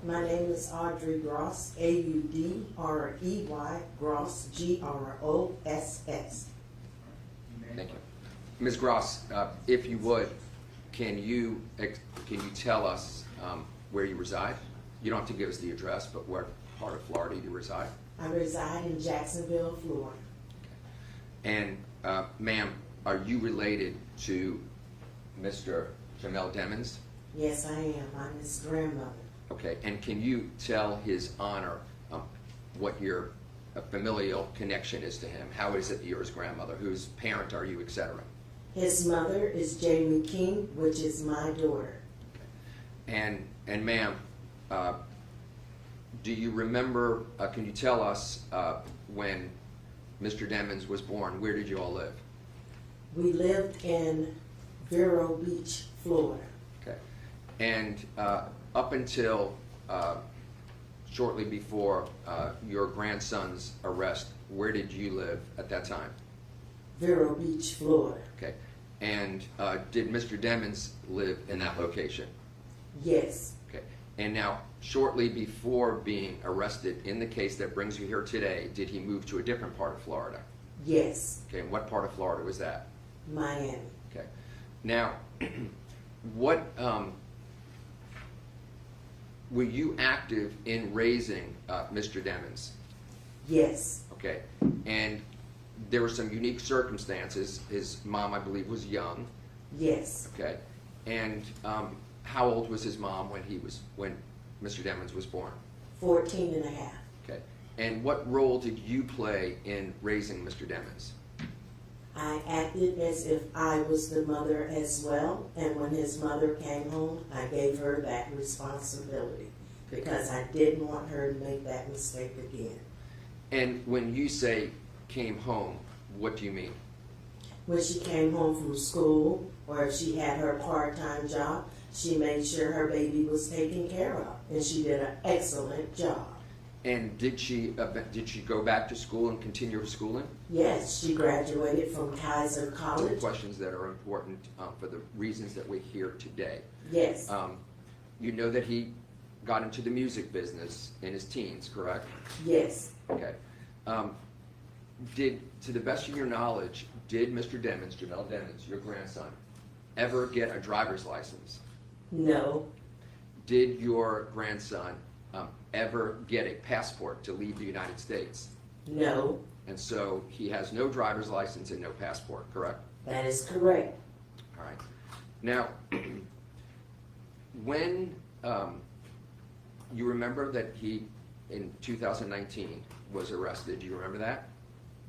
My name is Audrey Gross, A-U-D-R-E-Y, Gross, G-R-O-S-S. Thank you. Ms. Gross, if you would, can you tell us where you reside? You don't have to give us the address, but what part of Florida you reside? I reside in Jacksonville, Florida. And ma'am, are you related to Mr. Jamel Demons? Yes, I am. I'm his grandmother. Okay, and can you tell his honor what your familial connection is to him? How is it that you're his grandmother? Whose parent are you, etc.? His mother is Jamie King, which is my daughter. Okay. And ma'am, do you remember, can you tell us when Mr. Demons was born, where did you all live? We lived in Vero Beach, Florida. Okay. And up until shortly before your grandson's arrest, where did you live at that time? Vero Beach, Florida. Okay. And did Mr. Demons live in that location? Yes. Okay. And now, shortly before being arrested in the case that brings you here today, did he move to a different part of Florida? Yes. Okay. And what part of Florida was that? Miami. Okay. Now, what were you active in raising Mr. Demons? Yes. Okay. And there were some unique circumstances. His mom, I believe, was young. Yes. Okay. And how old was his mom when Mr. Demons was born? 14 and a half. Okay. And what role did you play in raising Mr. Demons? I acted as if I was the mother as well, and when his mother came home, I gave her that responsibility because I didn't want her to make that mistake again. And when you say came home, what do you mean? When she came home from school, or if she had her part-time job, she made sure her baby was taken care of, and she did an excellent job. And did she go back to school and continue her schooling? Yes, she graduated from Kaiser Two College. questions that are important for the reasons that we're here today. Yes, You know that he got into the music business in his teens, correct? yes, Okay. To the best of your knowledge, did Mr. Demons, Jamel Demons, your grandson, ever get a driver's license? no, Did your grandson ever get a passport to leave the United States? no, And so he has no driver's license and no passport, correct? that is correct. All right. Now, when you remember that he, in 2019, was arrested, do you remember that?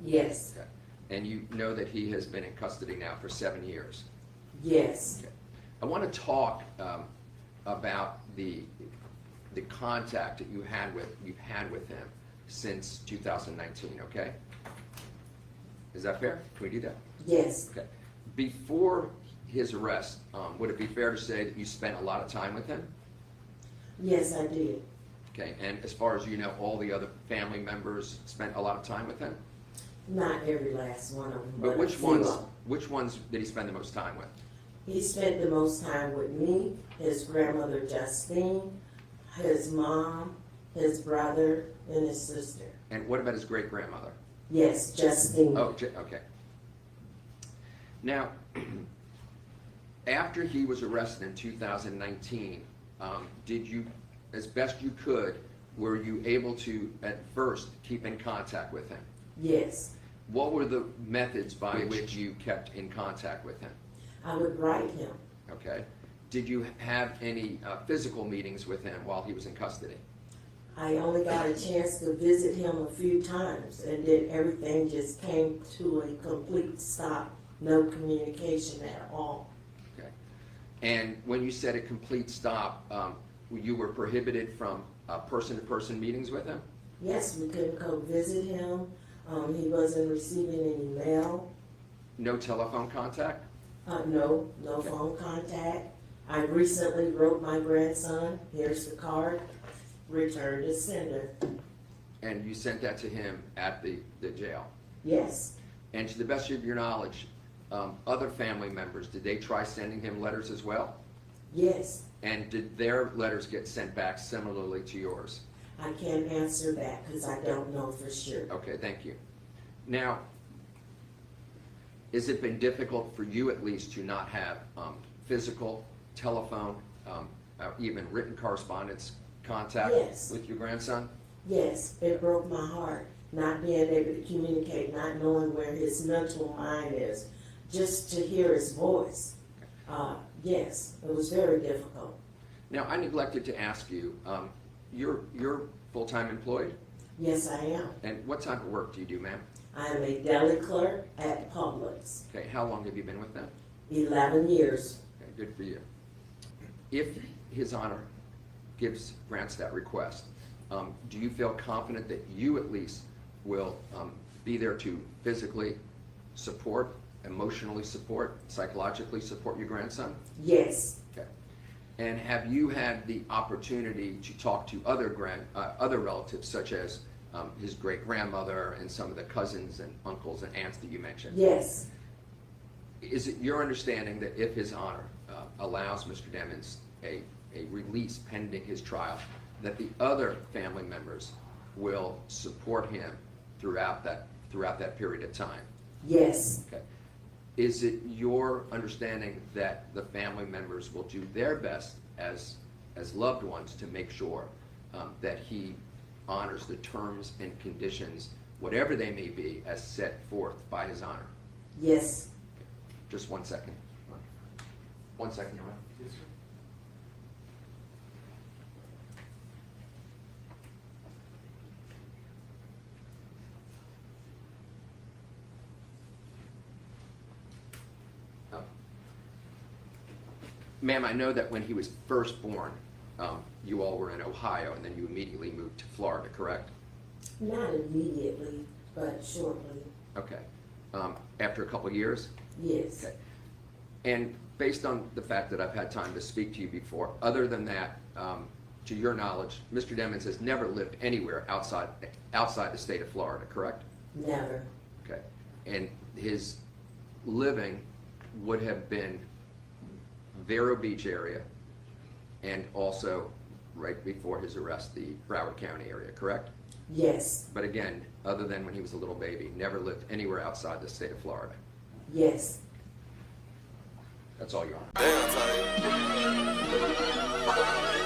Yes, Okay. And you know that he has been in custody now for 7 years. yes, Okay. I want to talk about the contact that you've had with him since 2019. Okay, is that fair? Can we do that? yes, Okay. Before his arrest, would it be fair to say that you spent a lot of time with him? yes, I did. Okay. And as far as you know, all the other family members spent a lot of time with him. Not every last one of them, But but which a few ones? of them. Which ones did he spend the most time with? He spent the most time with me, his grandmother Justine, his mom, his brother, and his sister. And what about his great grandmother? Yes, Justine. Oh, okay. Now, after he was arrested in 2019, did you, as best you could, were you able to, at first, keep in contact with him? Yes, What were the methods by which you kept in contact with him? I would write him. Okay. Did you have any physical meetings with him while he was in custody? I only got a chance to visit him a few times, and then everything just came to a complete stop. No communication at all. Okay. And when you said a complete stop, you were prohibited from person-to-person meetings with him? Yes, we couldn't go visit him. He wasn't receiving any mail. No telephone contact? No Okay. phone contact. I recently wrote my grandson, here's the card, return to sender. And you sent that to him at the jail? Yes, And to the best of your knowledge, other family members, did they try sending him letters as well? Yes. And did their letters get sent back similarly to yours? I can't answer that because I don't know for sure. Okay, thank you. Now, has it been difficult for you at least to not have physical, telephone, even written correspondence contact Yes. with your grandson? Yes, it broke my heart not being able to communicate, not knowing where his mental mind is, just to hear his voice. Yes, it was very difficult. Now, I neglected to ask you, you're full-time employed? Yes, I am. And what type of work do you do, ma'am? I am a deli clerk at Publix. Okay, how long have you been with them? 11 years. Okay, good for you. If His Honor grants that request, do you feel confident that you at least will be there to physically support, emotionally support, psychologically support your grandson? Yes. Okay. And have you had the opportunity to talk to other relatives, such as his great-grandmother and some of the cousins and uncles and aunts that you mentioned? Yes. Is it your understanding that if His Honor allows Mr. Demmons a release pending his trial, that the other family members will support him throughout that period of time? Yes. Okay. Is it your understanding that the family members will do their best as loved ones to make sure that he honors the terms and conditions, whatever they may be, as set forth by His Honor? Yes. Just 1 second. 1 second, Your Honor. Yes, sir. Ma'am, I know that when he was first born, you all were in Ohio, and then you immediately moved to Florida, correct? Not immediately, but shortly. Okay. After a couple of years? Yes. Okay. And based on the fact that I've had time to speak to you before, other than that, to your knowledge, Mr. Demmons has never lived anywhere outside the state of Florida, correct? Never. Okay. And his living would have been Vero Beach area, and also right before his arrest, the Broward County area, correct? Yes. But again, other than when he was a little baby, never lived anywhere outside the state of Florida. Yes. That's all, Your Honor. Damn, Tony.